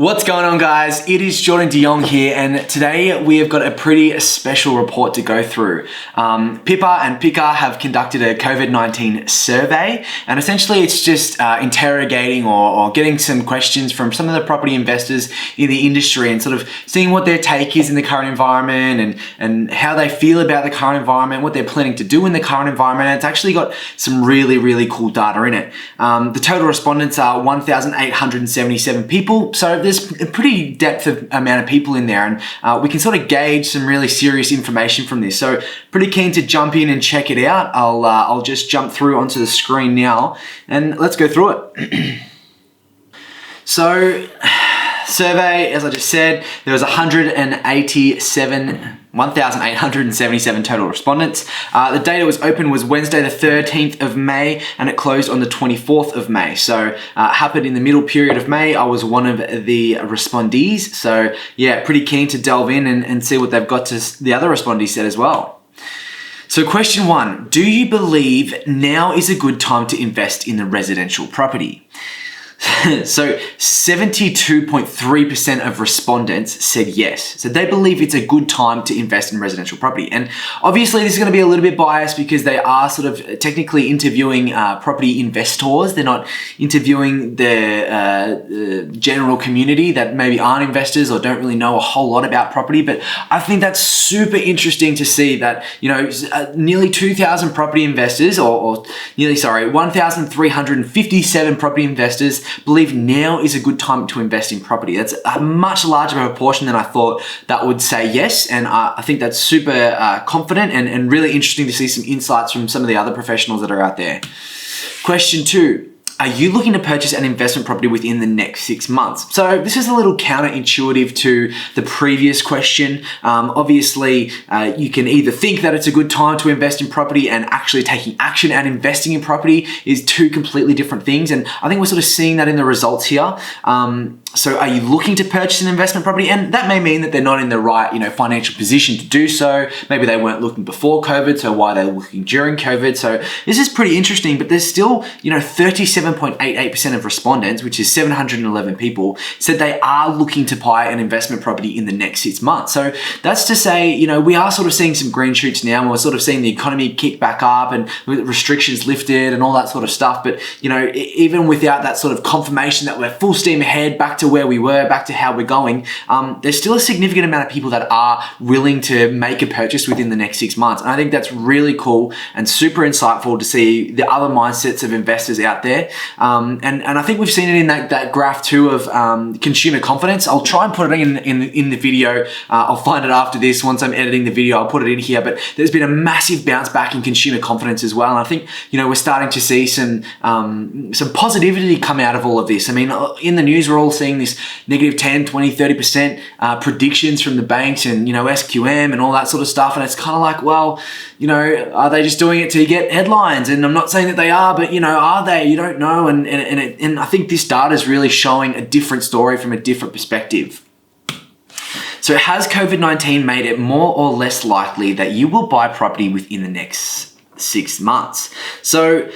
What's going on, guys? It is Jordan de Jong here, and today we have got a pretty special report to go through. PIPA and PICA have conducted a COVID-19 survey, and essentially it's just interrogating or getting some questions from some of the property investors in the industry and sort of seeing what their take is in the current environment and how they feel about the current environment, what they're planning to do in the current environment. And it's actually got some really cool data in it. The total respondents are 1,877 people, so there's a pretty depth of amount of people in there, and we can sort of gauge some really serious information from this. So pretty keen to jump in and check it out. I'll just jump through onto the screen now and let's go through it. So survey, as I just said, there was 1,877 total respondents. The date it was open was Wednesday the 13th of May and it closed on the 24th of May. So happened in the middle period of May. I was one of the respondees. So yeah, pretty keen to delve in and see what they've got to the other respondees said as well. So question 1, do you believe now is a good time to invest in the residential property? So 72.3% of respondents said yes. So they believe it's a good time to invest in residential property. And obviously this is going to be a little bit biased because they are sort of technically interviewing property investors. They're not interviewing the general community that maybe aren't investors or don't really know a whole lot about property. But I think that's super interesting to see that, you know, nearly 2,000 property investors or 1,357 property investors believe now is a good time to invest in property. That's a much larger proportion than I thought that would say yes. And I think that's super confident and really interesting to see some insights from some of the other professionals that are out there. Question 2. Are you looking to purchase an investment property within the next 6 months? So this is a little counterintuitive to the previous question. Obviously, you can either think that it's a good time to invest in property and actually taking action and investing in property is two completely different things. And I think we're sort of seeing that in the results here. So are you looking to purchase an investment property? And that may mean that they're not in the right, financial position to do so. Maybe they weren't looking before COVID, so why they're looking during COVID. So this is pretty interesting, but there's still, 37.88% of respondents, which is 711 people, said they are looking to buy an investment property in the next 6 months. So that's to say, we are sort of seeing some green shoots now, and we're sort of seeing the economy kick back up and restrictions lifted and all that sort of stuff. But, even without that sort of confirmation that we're full steam ahead, back to where we were, back to how we're going, there's still a significant amount of people that are willing to make a purchase within the next 6 months. And I think that's really cool and super insightful to see the other mindsets of investors out there. And I think we've seen it in that graph too of consumer confidence. I'll try and put it in the video. I'll find it after this. Once I'm editing the video, I'll put it in here. But there's been a massive bounce back in consumer confidence as well. And I think, we're starting to see some positivity come out of all of this. I mean, in the news, we're all seeing this negative 10, 20, 30% predictions from the banks and, SQM and all that sort of stuff. And it's kind of like, well, are they just doing it to get headlines? And I'm not saying that they are, but, are they? You don't know. And I think this data is really showing a different story from a different perspective. So has COVID-19 made it more or less likely that you will buy property within the next 6 months? So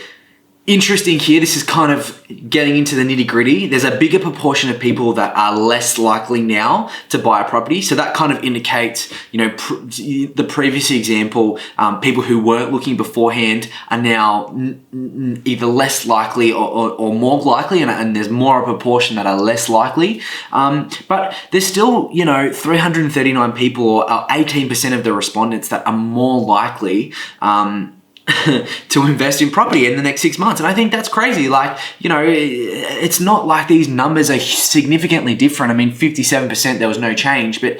interesting here, this is kind of getting into the nitty gritty. There's a bigger proportion of people that are less likely now to buy a property. So that kind of indicates, the previous example, people who weren't looking beforehand are now either less likely or more likely, and there's more of a proportion that are less likely. But there's still, 339 people or 18% of the respondents that are more likely to invest in property in the next 6 months. And I think that's crazy. Like, it's not like these numbers are significantly different. I mean, 57%, there was no change, but,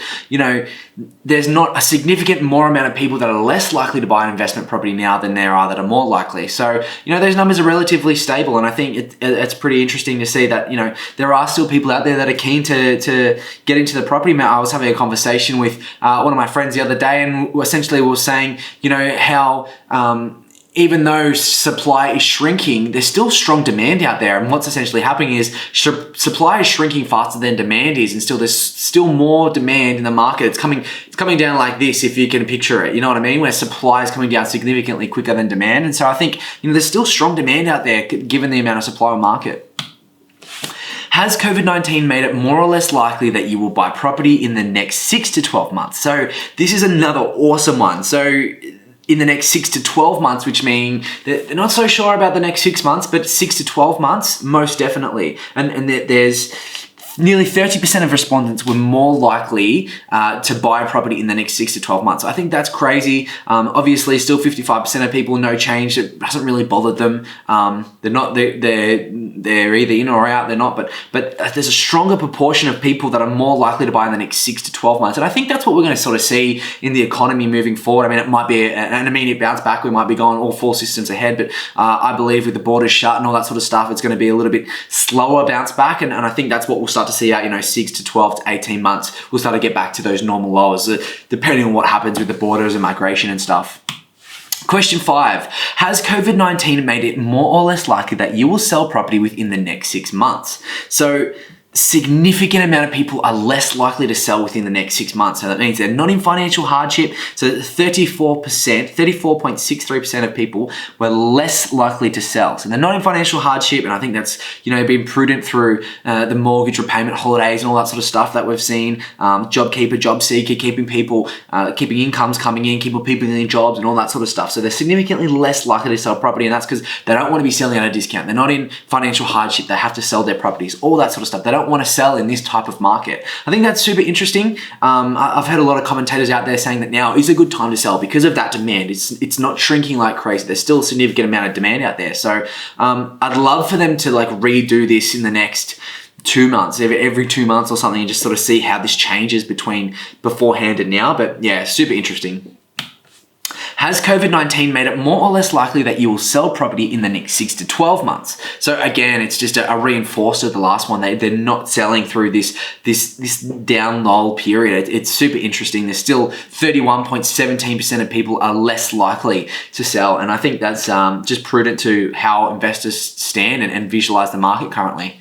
there's not a significant more amount of people that are less likely to buy an investment property now than there are that are more likely. So, those numbers are relatively stable. And I think it's pretty interesting to see that, there are still people out there that are keen to get into the property. I was having a conversation with one of my friends the other day, and essentially we were saying, how even though supply is shrinking, there's still strong demand out there. And what's essentially happening is supply is shrinking faster than demand is, and there's still more demand in the market. It's coming down like this, if you can picture it. You know what I mean? Where supply is coming down significantly quicker than demand. And so I think there's still strong demand out there given the amount of supply on market. Has COVID-19 made it more or less likely that you will buy property in the next 6 to 12 months? So this is another awesome one. So in the next 6 to 12 months, which mean they're not so sure about the next 6 months, but 6 to 12 months, most definitely. And there's nearly 30% of respondents were more likely to buy a property in the next 6 to 12 months. I think that's crazy. Obviously, still 55% of people, no change. It hasn't really bothered them. They're either in or out. They're not. But there's a stronger proportion of people that are more likely to buy in the next 6 to 12 months. And I think that's what we're going to sort of see in the economy moving forward. I mean, it might be an immediate bounce back. We might be going all 4 systems ahead. But I believe with the borders shut and all that sort of stuff, it's going to be a little bit slower bounce back. And I think that's what we'll start to see out, 6 to 12 to 18 months. We'll start to get back to those normal lows, depending on what happens with the borders and migration and stuff. Question 5, has COVID-19 made it more or less likely that you will sell property within the next 6 months? So significant amount of people are less likely to sell within the next 6 months. So that means they're not in financial hardship. So 34.63% of people were less likely to sell. So they're not in financial hardship. And I think that's, being prudent through the mortgage repayment holidays and all that sort of stuff that we've seen. JobKeeper, JobSeeker, keeping incomes coming in, keeping people in jobs and all that sort of stuff. So they're significantly less likely to sell property. And that's because they don't want to be selling at a discount. They're not in financial hardship. They have to sell their properties, all that sort of stuff. They don't want to sell in this type of market. I think that's super interesting. I've heard a lot of commentators out there saying that now is a good time to sell because of that demand. It's not shrinking like crazy. There's still a significant amount of demand out there. So I'd love for them to redo this in the next 2 months, every 2 months or something, and just sort of see how this changes between beforehand and now. But yeah, super interesting. Has COVID-19 made it more or less likely that you will sell property in the next 6 to 12 months? So again, it's just a reinforcer of the last one. They're not selling through this down lull period. It's super interesting. There's still 31.17% of people are less likely to sell. And I think that's just prudent to how investors stand and visualize the market currently.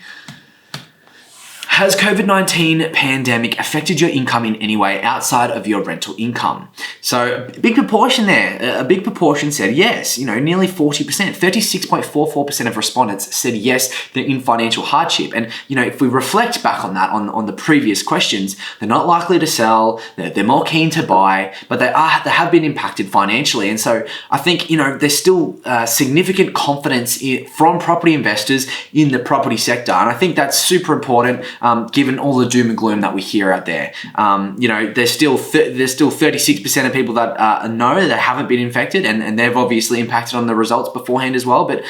Has COVID-19 pandemic affected your income in any way outside of your rental income? So a big proportion there, a big proportion said yes, nearly 40%, 36.44% of respondents said yes, they're in financial hardship. And, if we reflect back on that, on the previous questions, they're not likely to sell, they're more keen to buy, but they have been impacted financially. And so I think, there's still significant confidence from property investors in the property sector. And I think that's super important. Given all the doom and gloom that we hear out there, there's still 36% of people that know that haven't been infected, and they've obviously impacted on the results beforehand as well. But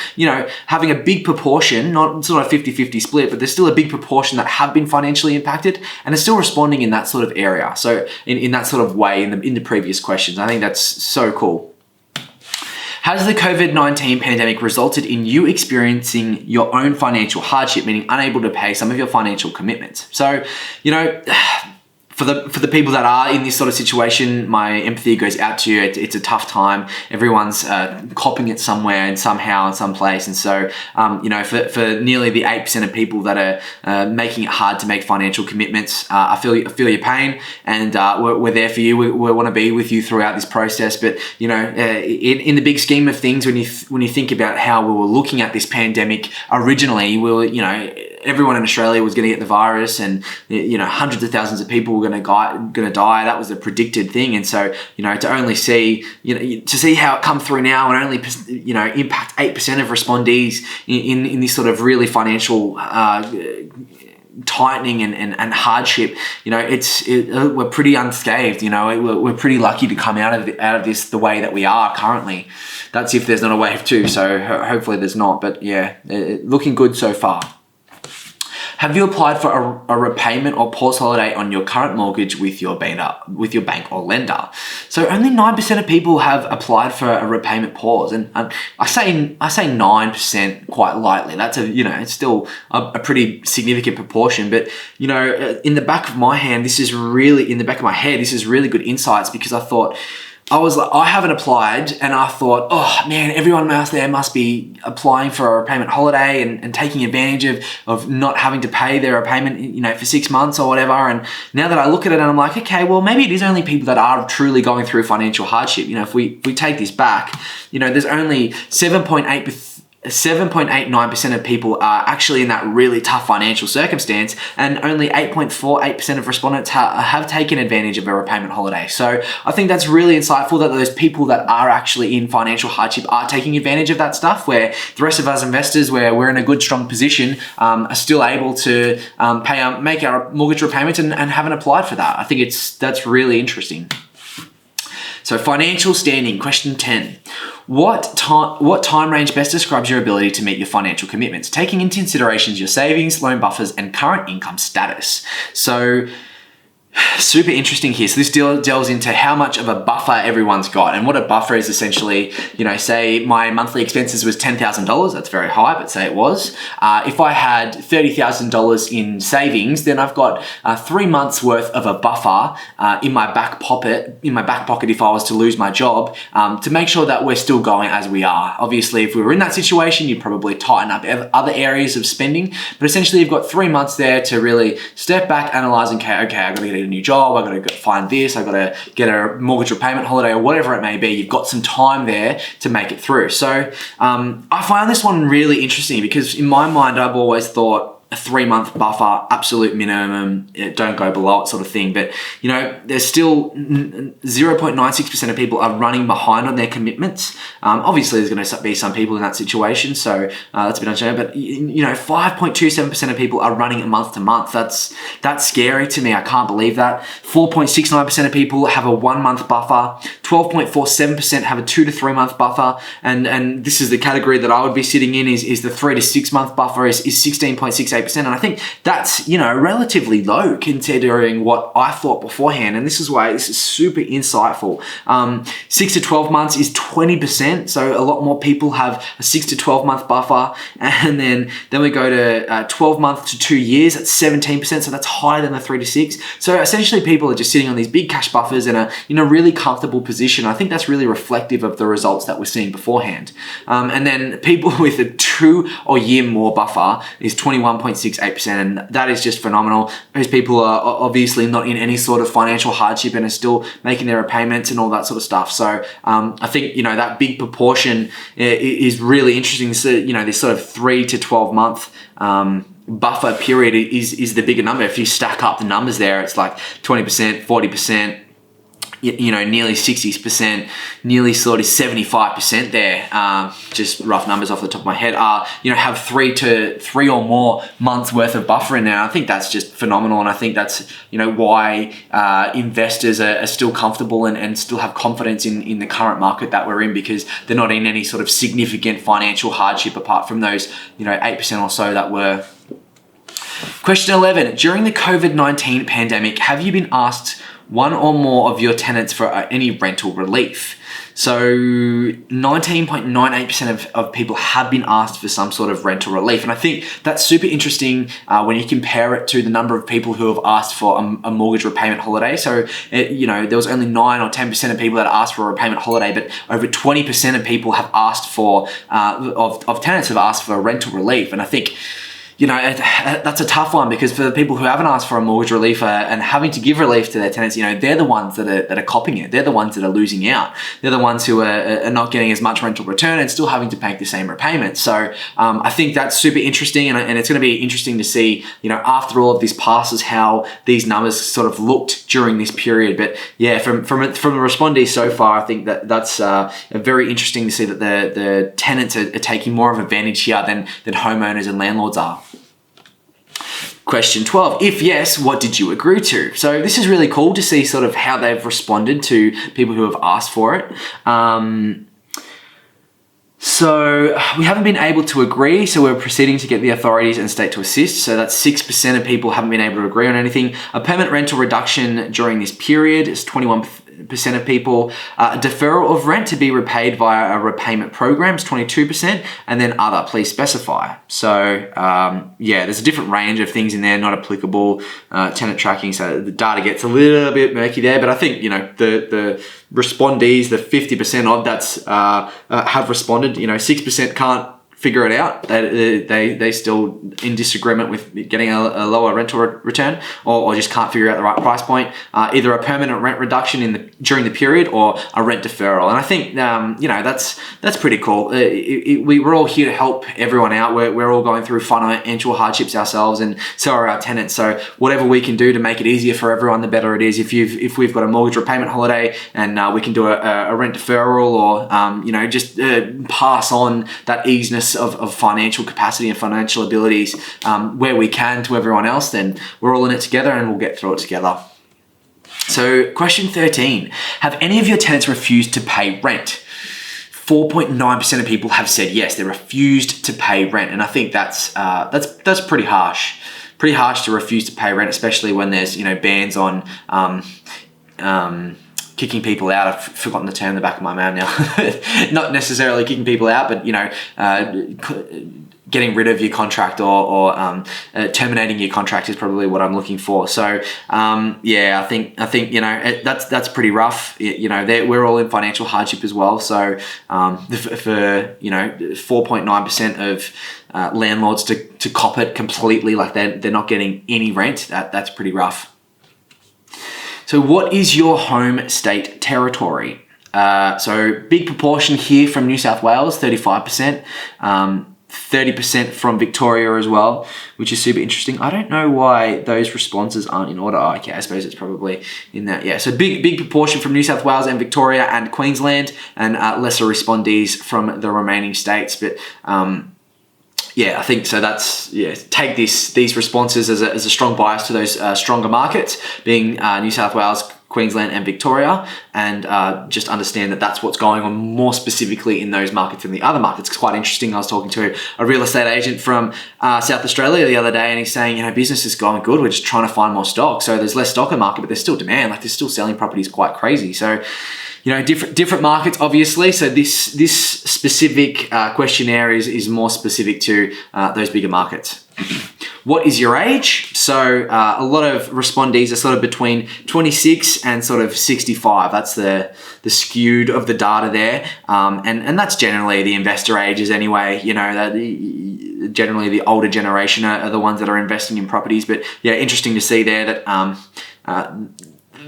having a big proportion, it's not a 50-50 split, but there's still a big proportion that have been financially impacted and are still responding in that sort of area. So in that sort of way, in the previous questions, I think that's so cool. Has the COVID-19 pandemic resulted in you experiencing your own financial hardship, meaning unable to pay some of your financial commitments? So, for the people that are in this sort of situation, my empathy goes out to you. It's a tough time. Everyone's copping it somewhere and somehow in some place. And so, for nearly the 8% of people that are making it hard to make financial commitments, I feel your pain, and we're there for you. We want to be with you throughout this process. But in the big scheme of things, when you think about how we were looking at this pandemic originally, we were everyone in Australia was going to get the virus, and hundreds of thousands of people were going to die. That was a predicted thing. And so to only see to see how it come through now and only impact 8% of respondees in this sort of really financial tightening and hardship, we're pretty unscathed. We're pretty lucky to come out of this the way that we are currently. That's if there's not a wave 2. So hopefully there's not. But yeah, looking good so far. Have you applied for a repayment or pause holiday on your current mortgage with your bank or lender? So only 9% of people have applied for a repayment pause, and I say 9% quite lightly. That's it's still a pretty significant proportion. But in the back of my head, this is really good insights, because I haven't applied, and I thought, oh man, everyone else there must be applying for a repayment holiday and taking advantage of not having to pay their repayment, for 6 months or whatever. And now that I look at it, and I'm like, okay, well, maybe it is only people that are truly going through financial hardship. If we take this back, there's only 7.8% 7.89% of people are actually in that really tough financial circumstance, and only 8.48% of respondents have taken advantage of a repayment holiday. So I think that's really insightful that those people that are actually in financial hardship are taking advantage of that stuff, where the rest of us investors, where we're in a good, strong position, are still able to make our mortgage repayment and haven't applied for that. I think that's really interesting. So financial standing, question 10. What time range best describes your ability to meet your financial commitments, taking into considerations your savings, loan buffers, and current income status? So super interesting here. So this delves into how much of a buffer everyone's got, and what a buffer is essentially, say my monthly expenses was $10,000. That's very high, but say it was. If I had $30,000 in savings, then I've got 3 months worth of a buffer in my back pocket. If I was to lose my job, to make sure that we're still going as we are. Obviously, if we were in that situation, you'd probably tighten up other areas of spending. But essentially, you've got 3 months there to really step back, analyze, and okay, I got to get a new job, I've got to find this, I've got to get a mortgage repayment holiday, or whatever it may be. You've got some time there to make it through. So I find this one really interesting, because in my mind, I've always thought a 3-month buffer, absolute minimum, don't go below it sort of thing. But, there's still 0.96% of people are running behind on their commitments. Obviously, there's going to be some people in that situation, so that's a bit unfair. But, 5.27% of people are running it month to month. That's scary to me. I can't believe that. 4.69% of people have a 1-month buffer. 12.47% have a 2 to 3 month buffer. And this is the category that I would be sitting in, is the 3 to 6 month buffer is 16.68%. And I think that's, relatively low considering what I thought beforehand. And this is why this is super insightful. 6 to 12 months is 20%. So a lot more people have a 6 to 12 month buffer. And then we go to 12 months to 2 years, that's 17%. So that's higher than the 3 to 6. So essentially people are just sitting on these big cash buffers and are in a really comfortable position. I think that's really reflective of the results that we're seeing beforehand. And then people with a 2 or year more buffer is 21.68%, and that is just phenomenal. Those people are obviously not in any sort of financial hardship and are still making their repayments and all that sort of stuff. So I think that big proportion is really interesting. So this sort of 3 to 12 month buffer period is the bigger number. If you stack up the numbers there, it's like 20%, 40%. Nearly 60%, nearly sort of 75% there, just rough numbers off the top of my head, have 3 or more months worth of buffer in there. I think that's just phenomenal. And I think that's, why investors are still comfortable and still have confidence in the current market that we're in, because they're not in any sort of significant financial hardship apart from those, 8% or so that were. Question 11, during the COVID-19 pandemic, have you been asked one or more of your tenants for any rental relief? So 19.98% of people have been asked for some sort of rental relief. And I think that's super interesting when you compare it to the number of people who have asked for a mortgage repayment holiday. So, there was only 9 or 10% of people that asked for a repayment holiday, but over 20% of people have asked for, of tenants have asked for a rental relief. And I think, that's a tough one, because for the people who haven't asked for a mortgage relief and having to give relief to their tenants, they're the ones that are copping it. They're the ones that are losing out. They're the ones who are not getting as much rental return and still having to make the same repayment. So I think that's super interesting, and it's going to be interesting to see, after all of this passes, how these numbers sort of looked during this period. But yeah, from the respondees so far, I think that's very interesting to see that the tenants are taking more of advantage here than homeowners and landlords are. Question 12, if yes, what did you agree to? So this is really cool to see sort of how they've responded to people who have asked for it. So we haven't been able to agree, so we're proceeding to get the authorities and state to assist. So that's 6% of people haven't been able to agree on anything. A permanent rental reduction during this period is 21% of people. A deferral of rent to be repaid via a repayment program is 22%, and then other, please specify. So there's a different range of things in there, not applicable, tenant tracking, so the data gets a little bit murky there, but I think, the respondees, the 50% of that's have responded. 6% figure it out. They still in disagreement with getting a lower rental return, or just can't figure out the right price point. Either a permanent rent reduction during the period or a rent deferral. And I think that's pretty cool. We're all here to help everyone out. We're all going through financial hardships ourselves, and so are our tenants. So whatever we can do to make it easier for everyone, the better it is. If we've got a mortgage repayment holiday and we can do a rent deferral, or just pass on that easiness of financial capacity and financial abilities where we can to everyone else, then we're all in it together and we'll get through it together. So question 13, have any of your tenants refused to pay rent? 4.9% of people have said yes, they refused to pay rent. And I think that's pretty harsh. Pretty harsh to refuse to pay rent, especially when there's bans on kicking people out. I've forgotten the term in the back of my mind now. Not necessarily kicking people out, but getting rid of your contract or terminating your contract is probably what I'm looking for. So I think that's pretty rough. We're all in financial hardship as well. So for 4.9% of landlords to cop it completely, like they're not getting any rent, that's pretty rough. So what is your home state territory? So big proportion here from New South Wales, 35%, 30% from Victoria as well, which is super interesting. I don't know why those responses aren't in order. Okay, I suppose it's probably in that. Yeah, so big proportion from New South Wales and Victoria and Queensland, and lesser respondees from the remaining states. But I think so. Take these responses as a strong bias to those stronger markets, being New South Wales, Queensland and Victoria, and just understand that that's what's going on more specifically in those markets than the other markets. It's quite interesting. I was talking to a real estate agent from South Australia the other day, and he's saying, business is going good. We're just trying to find more stock. So there's less stock in the market, but there's still demand. Like, they're still selling properties quite crazy. So different markets, obviously. So this specific questionnaire is more specific to those bigger markets. What is your age? So a lot of respondees are sort of between 26 and sort of 65. That's the skewed of the data there. And that's generally the investor ages anyway. Generally the older generation are the ones that are investing in properties. But yeah, interesting to see there that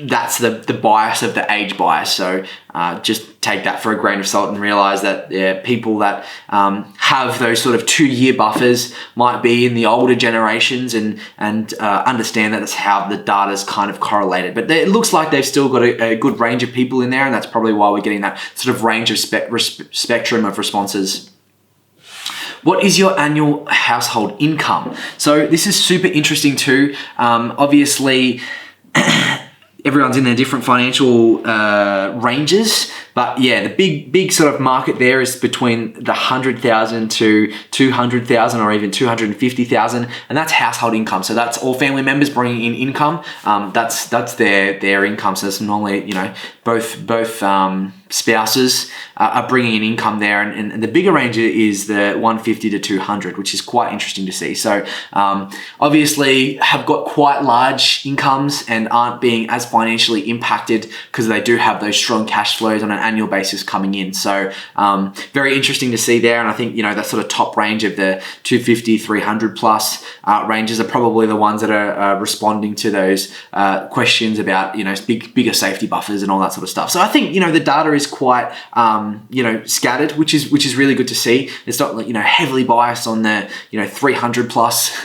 that's the bias of the age bias. So just take that for a grain of salt and realize that people that have those sort of 2-year buffers might be in the older generations, and understand that that's how the data's kind of correlated. But it looks like they've still got a good range of people in there, and that's probably why we're getting that sort of range of spectrum of responses. What is your annual household income? So this is super interesting too. Obviously, everyone's in their different financial ranges, but yeah, the big sort of market there is between the 100,000 to 200,000 or even 250,000, and that's household income. So that's all family members bringing in income. That's their income. So that's normally both spouses are bringing in income there, and the bigger range is the 150 to 200, which is quite interesting to see. So obviously have got quite large incomes and aren't being as financially impacted because they do have those strong cash flows on an annual basis coming in. So very interesting to see there. And I think that sort of top range of the 250, 300 plus ranges are probably the ones that are responding to those questions about bigger safety buffers and all that sort of stuff. So I think the data is quite scattered, which is really good to see. It's not heavily biased on the 300 plus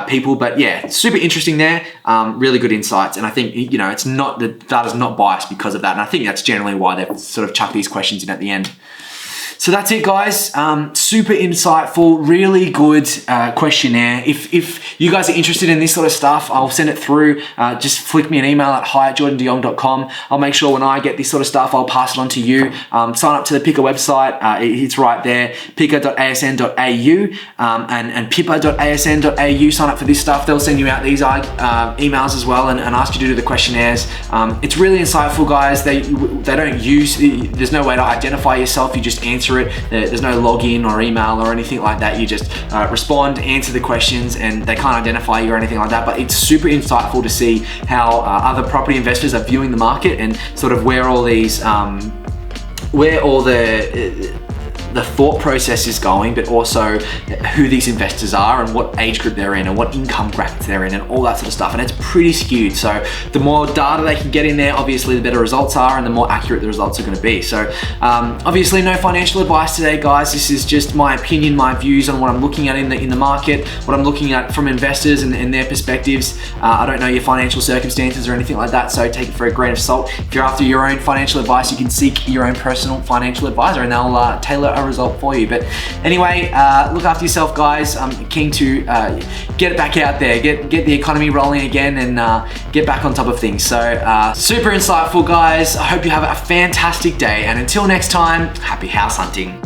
people, but yeah, super interesting there. Really good insights, and I think it's not, the data's not biased because of that, and I think that's generally why they've sort of chucked these questions in at the end. So that's it, guys. Super insightful, really good questionnaire. If you guys are interested in this sort of stuff, I'll send it through. Just flick me an email at hi@jordandeong.com. I'll make sure when I get this sort of stuff, I'll pass it on to you. Sign up to the PICA website. It's right there, pica.asn.au and pipa.asn.au. Sign up for this stuff. They'll send you out these emails as well and ask you to do the questionnaires. It's really insightful, guys. They don't use, there's no way to identify yourself. You just answer it. There's no login or email or anything like that. You just respond, answer the questions, and they can't identify you or anything like that. But it's super insightful to see how other property investors are viewing the market and sort of where all these, the thought process is going, but also who these investors are and what age group they're in and what income brackets they're in and all that sort of stuff. And it's pretty skewed. So the more data they can get in there, obviously the better results are and the more accurate the results are going to be. So obviously no financial advice today, guys. This is just my opinion, my views on what I'm looking at in the market, what I'm looking at from investors and their perspectives. I don't know your financial circumstances or anything like that, so take it for a grain of salt. If you're after your own financial advice, you can seek your own personal financial advisor and they'll tailor a result for you. But anyway, look after yourself, guys. I'm keen to get back out there, get the economy rolling again and get back on top of things. So super insightful, guys. I hope you have a fantastic day, and until next time, happy house hunting.